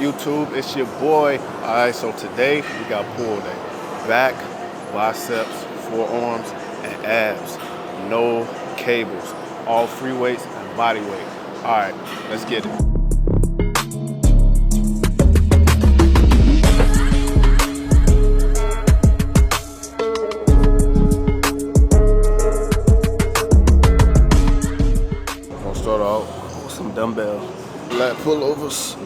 YouTube? It's your boy. Alright, so today we got pull day. Back, biceps, forearms, and abs. No cables. All free weights and body weight. Alright, let's get it. Gonna start out with some dumbbell lat pullovers.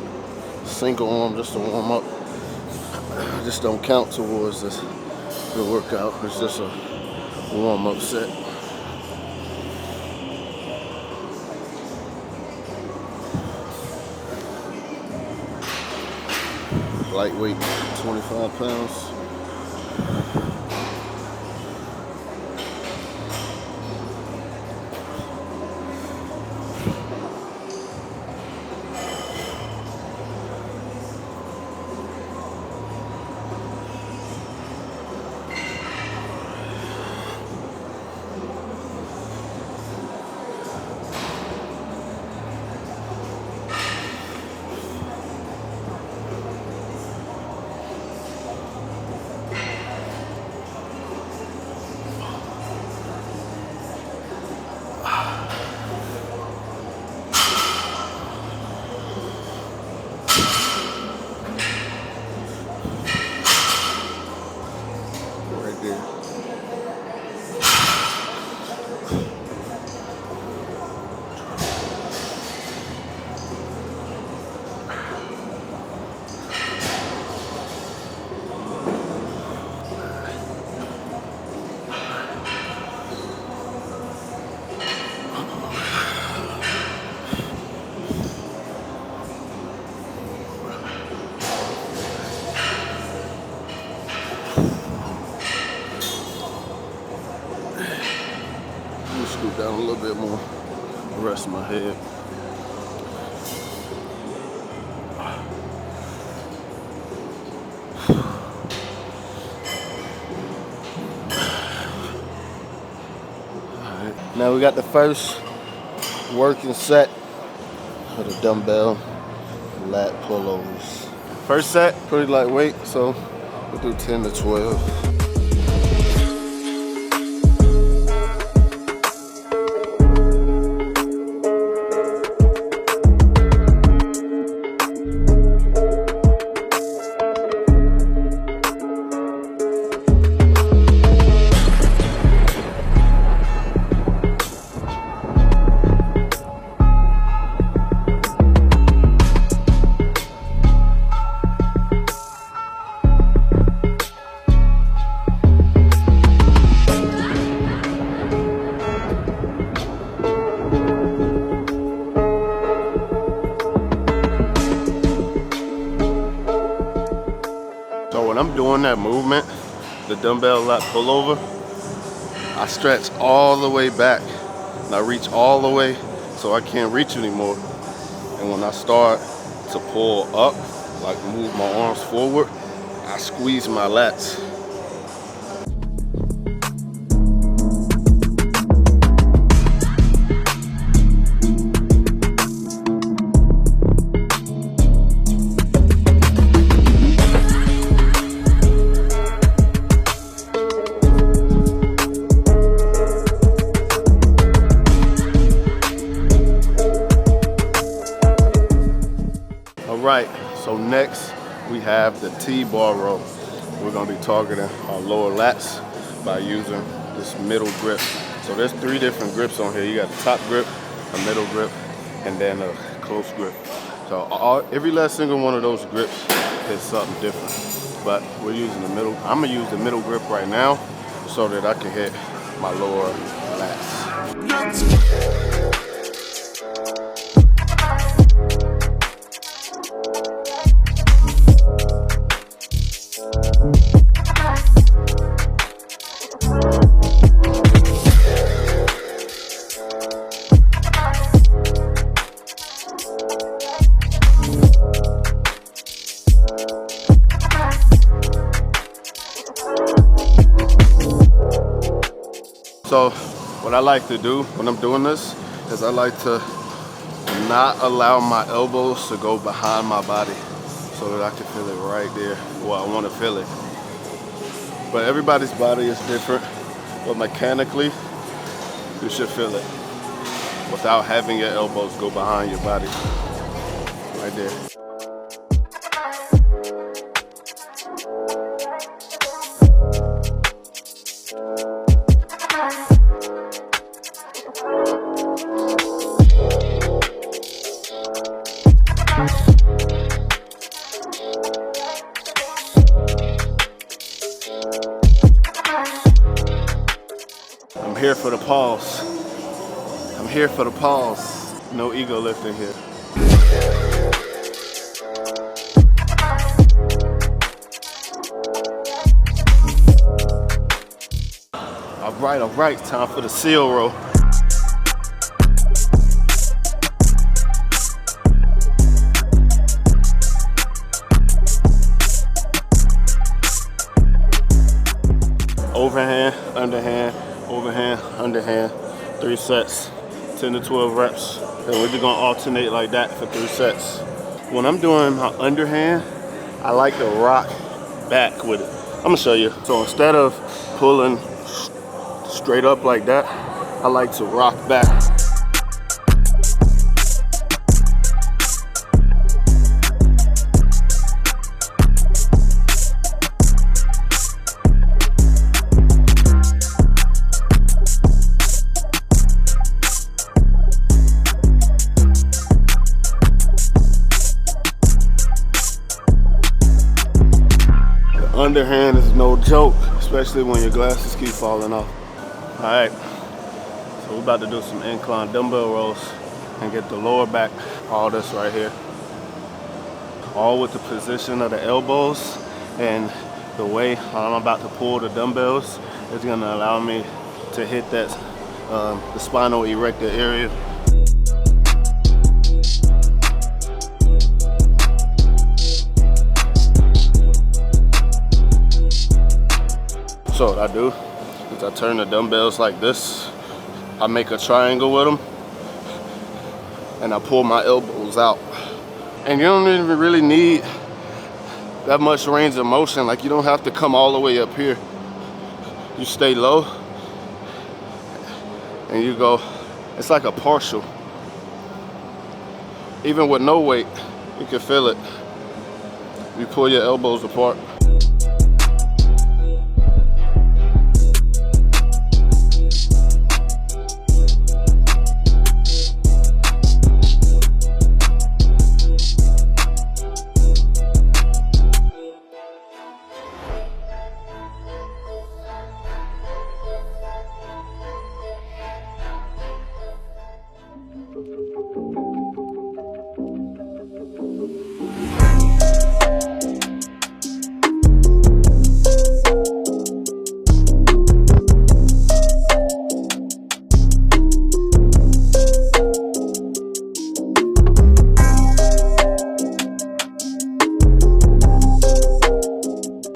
Single arm just to warm up. Just don't count towards the workout. It's just a warm up set. Lightweight, 25 pounds. Scoot down a little bit more, rest my head. Alright, now we got the first working set of the dumbbell lat pullovers. First set, pretty lightweight, so we'll do 10 to 12. So when I'm doing that movement, the dumbbell lat pullover, I stretch all the way back and I reach all the way so I can't reach anymore. And when I start to pull up, like move my arms forward, I squeeze my lats. Alright, so next we have the T-bar row. We're going to be targeting our lower lats by using this middle grip. So there's 3 different grips on here. You got the top grip, a middle grip, and then a close grip. So every last single one of those grips is something different. But we're using the middle. I'm going to use the middle grip right now so that I can hit my lower lats. So what I like to do when I'm doing this is I like to not allow my elbows to go behind my body. so that I can feel it right there where I want to feel it. But everybody's body is different, but mechanically, you should feel it without having your elbows go behind your body. Right there. I'm here for the pause. I'm here for the pause. No ego lifting here. All right, time for the seal row. Overhand, underhand, overhand, underhand, 3 sets, 10 to 12 reps. And we're just gonna alternate like that for 3 sets. When I'm doing my underhand, I like to rock back with it. I'm gonna show you. So instead of pulling straight up like that, I like to rock back. Underhand is no joke, especially when your glasses keep falling off. All right, so we're about to do some incline dumbbell rows and get the lower back, all this right here. All with the position of the elbows and the way I'm about to pull the dumbbells is gonna allow me to hit that, the spinal erector area. So what I do is I turn the dumbbells like this. I make a triangle with them and I pull my elbows out. And you don't even really need that much range of motion. Like, you don't have to come all the way up here. You stay low and you go, it's like a partial. Even with no weight, you can feel it. You pull your elbows apart.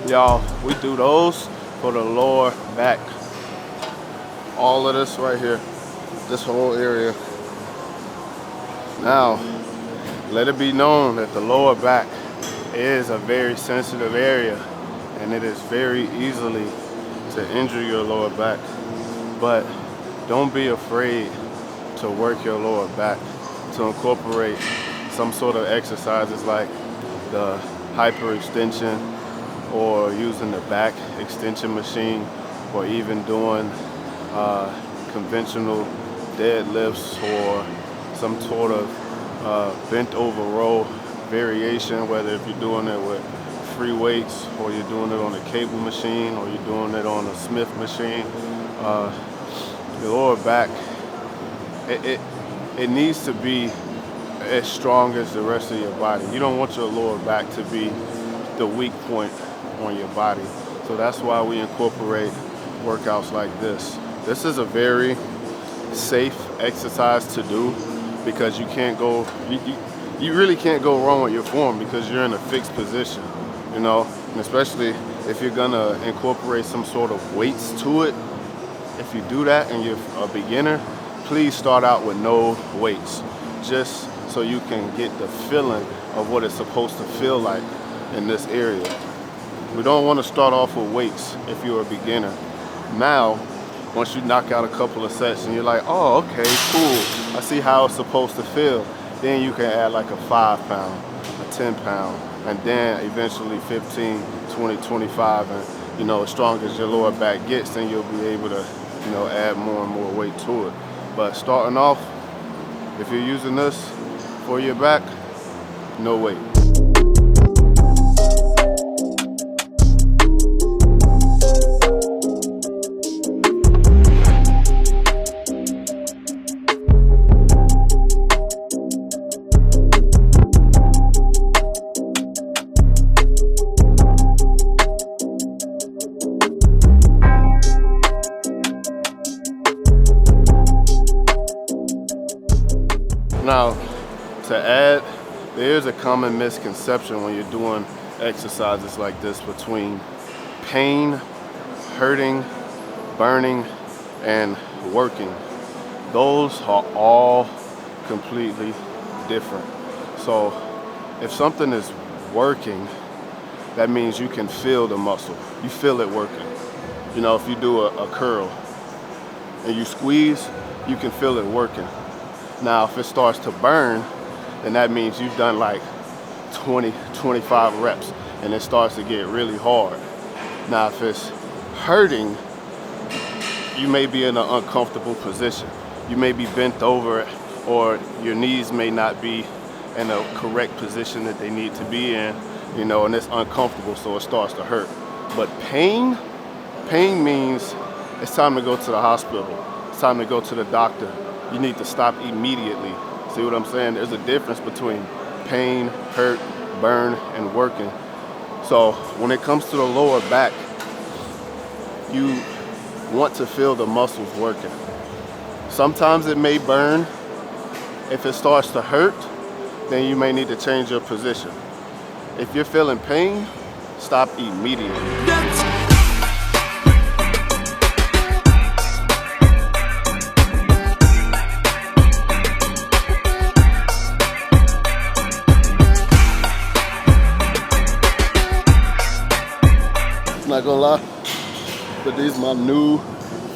Y'all, we do those for the lower back. All of this right here, this whole area. Now, let it be known that the lower back is a very sensitive area and it is very easily to injure your lower back. But don't be afraid to work your lower back, to incorporate some sort of exercises like the hyperextension, or using the back extension machine, or even doing conventional deadlifts or some sort of bent over row variation, whether if you're doing it with free weights or you're doing it on a cable machine or you're doing it on a Smith machine. The lower back, it needs to be as strong as the rest of your body. You don't want your lower back to be the weak point on your body. So that's why we incorporate workouts like this. This is a very safe exercise to do because you can't go, you really can't go wrong with your form because you're in a fixed position, you know, and especially if you're gonna incorporate some sort of weights to it. If you do that and you're a beginner, please start out with no weights, just so you can get the feeling of what it's supposed to feel like in this area. We don't want to start off with weights if you're a beginner. Now, once you knock out a couple of sets and you're like, oh, okay, cool, I see how it's supposed to feel, then you can add like a 5 pound, a 10 pound, and then eventually 15, 20, 25, and you know, as strong as your lower back gets, then you'll be able to, you know, add more and more weight to it. But starting off, if you're using this for your back, no weight. Now, to add, there is a common misconception when you're doing exercises like this between pain, hurting, burning, and working. Those are all completely different. So if something is working, that means you can feel the muscle. You feel it working. You know, if you do a curl and you squeeze, you can feel it working. Now, if it starts to burn, then that means you've done like 20, 25 reps and it starts to get really hard. Now, if it's hurting, you may be in an uncomfortable position. You may be bent over, or your knees may not be in a correct position that they need to be in, you know, and it's uncomfortable, so it starts to hurt. But pain means it's time to go to the hospital. It's time to go to the doctor. You need to stop immediately. See what I'm saying? There's a difference between pain, hurt, burn, and working. So when it comes to the lower back, you want to feel the muscles working. Sometimes it may burn. If it starts to hurt, then you may need to change your position. If you're feeling pain, stop immediately. Not gonna lie, but these are my new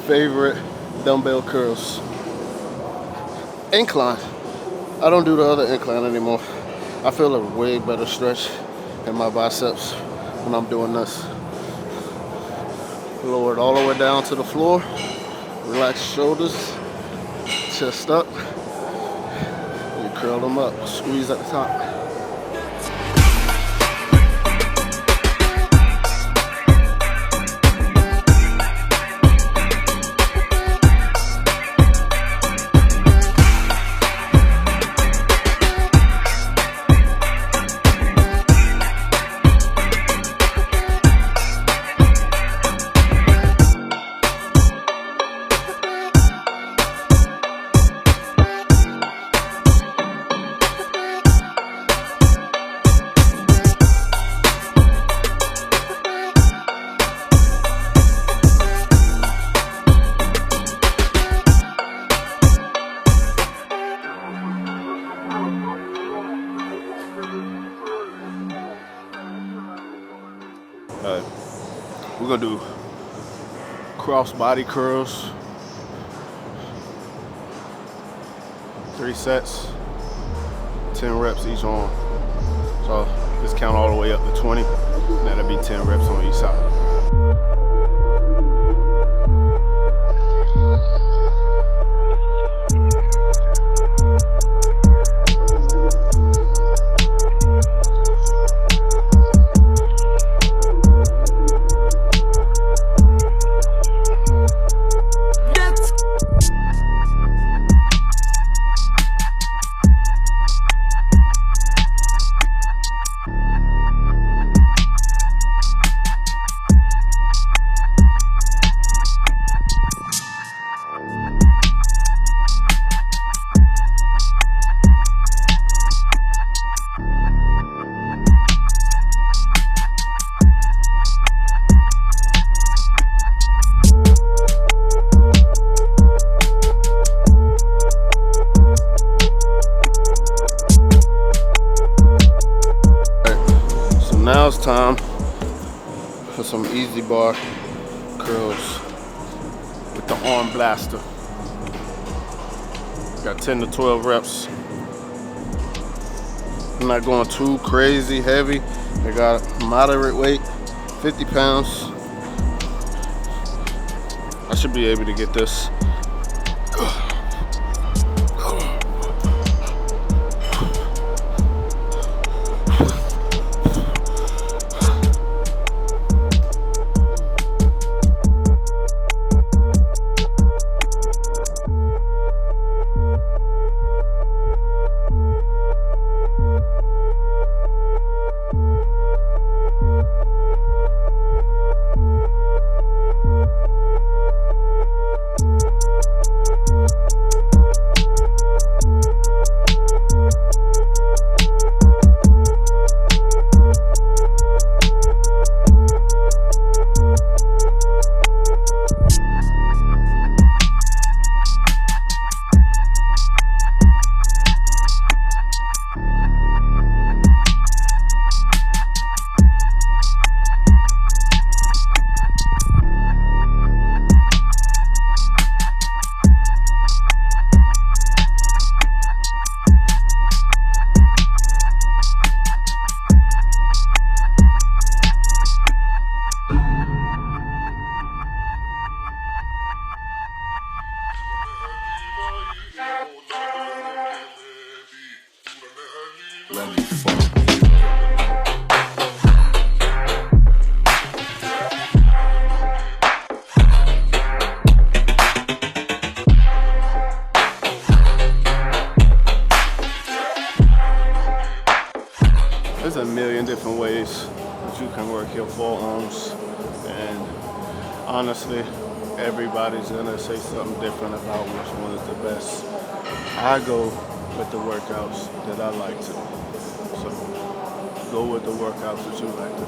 favorite dumbbell curls. Incline. I don't do the other incline anymore. I feel a way better stretch in my biceps when I'm doing this. Lower it all the way down to the floor. Relax shoulders, chest up. You curl them up, squeeze at the top. We're gonna do crossbody curls, 3 sets, 10 reps each arm. So just count all the way up to 20. That'll be 10 reps on each side. more curls with the arm blaster. Got 10 to 12 reps. I'm not going too crazy heavy. I got moderate weight, 50 pounds. I should be able to get this. There's a million different ways that you can work your forearms, and honestly, everybody's gonna say something different about which one is the best. I go with the workouts that I like to. So go with the workouts that you like to.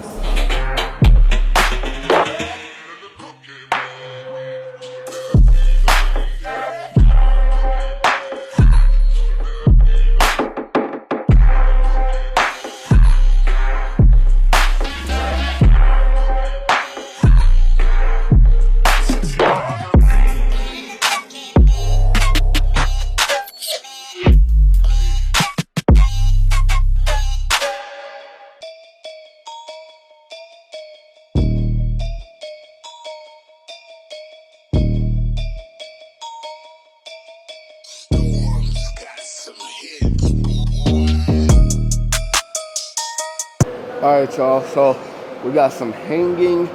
All right, y'all, so we got some hanging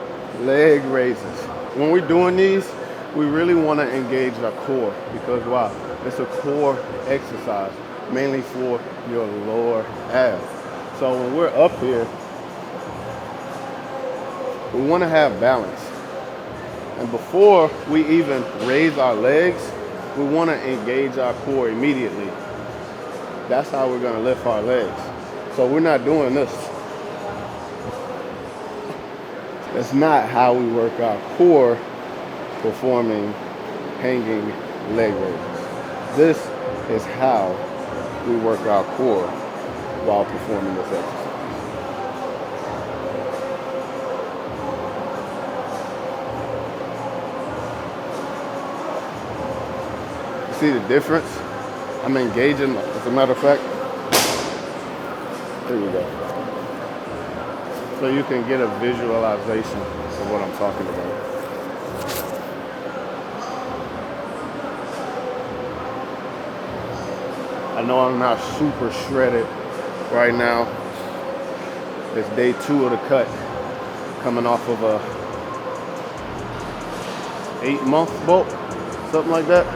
leg raises. When we're doing these, we really want to engage our core, because why? It's a core exercise, mainly for your lower abs. So when we're up here, we want to have balance. And before we even raise our legs, we want to engage our core immediately. That's how we're going to lift our legs. So we're not doing this. That's not how we work our core performing hanging leg raises. This is how we work our core while performing this exercise. You see the difference? I'm engaging, as a matter of fact. There you go. So you can get a visualization of what I'm talking about. I know I'm not super shredded right now. It's day 2 of the cut, coming off of a 8-month bulk, something like that.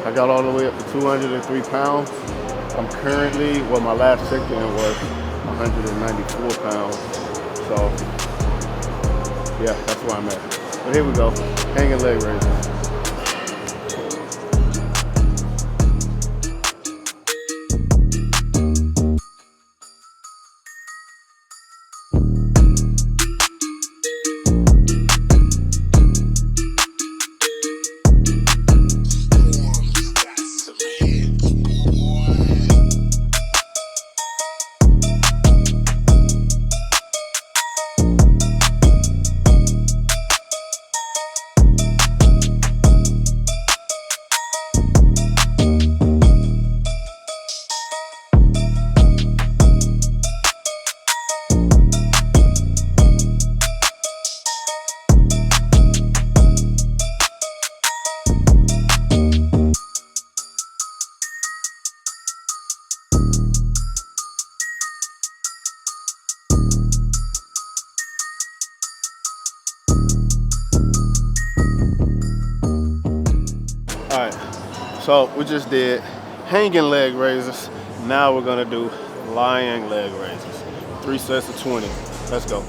I got all the way up to 203 pounds. I'm currently, well, my last check-in was 194 pounds. So, yeah, that's where I'm at. But here we go, hanging leg raises. So we just did hanging leg raises. Now we're gonna do lying leg raises. 3 sets of 20. Let's go.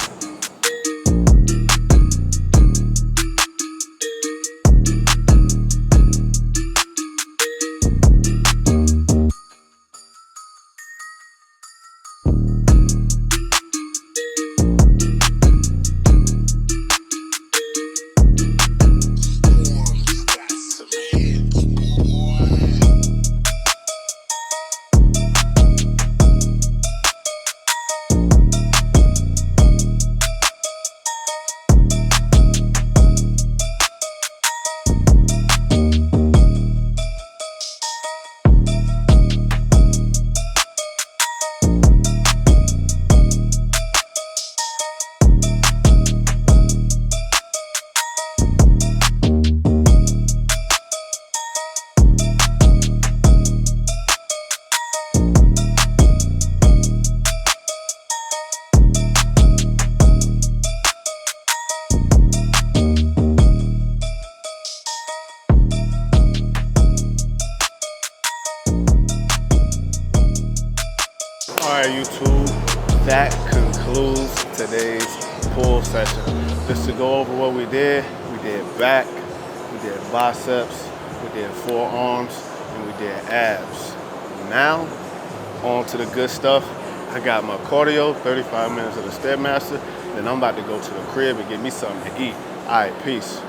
Alright YouTube, that concludes today's pull session. Just to go over what we did back, we did biceps, we did forearms, and we did abs. Now, on to the good stuff. I got my cardio, 35 minutes of the Stairmaster, then I'm about to go to the crib and get me something to eat. Alright, peace.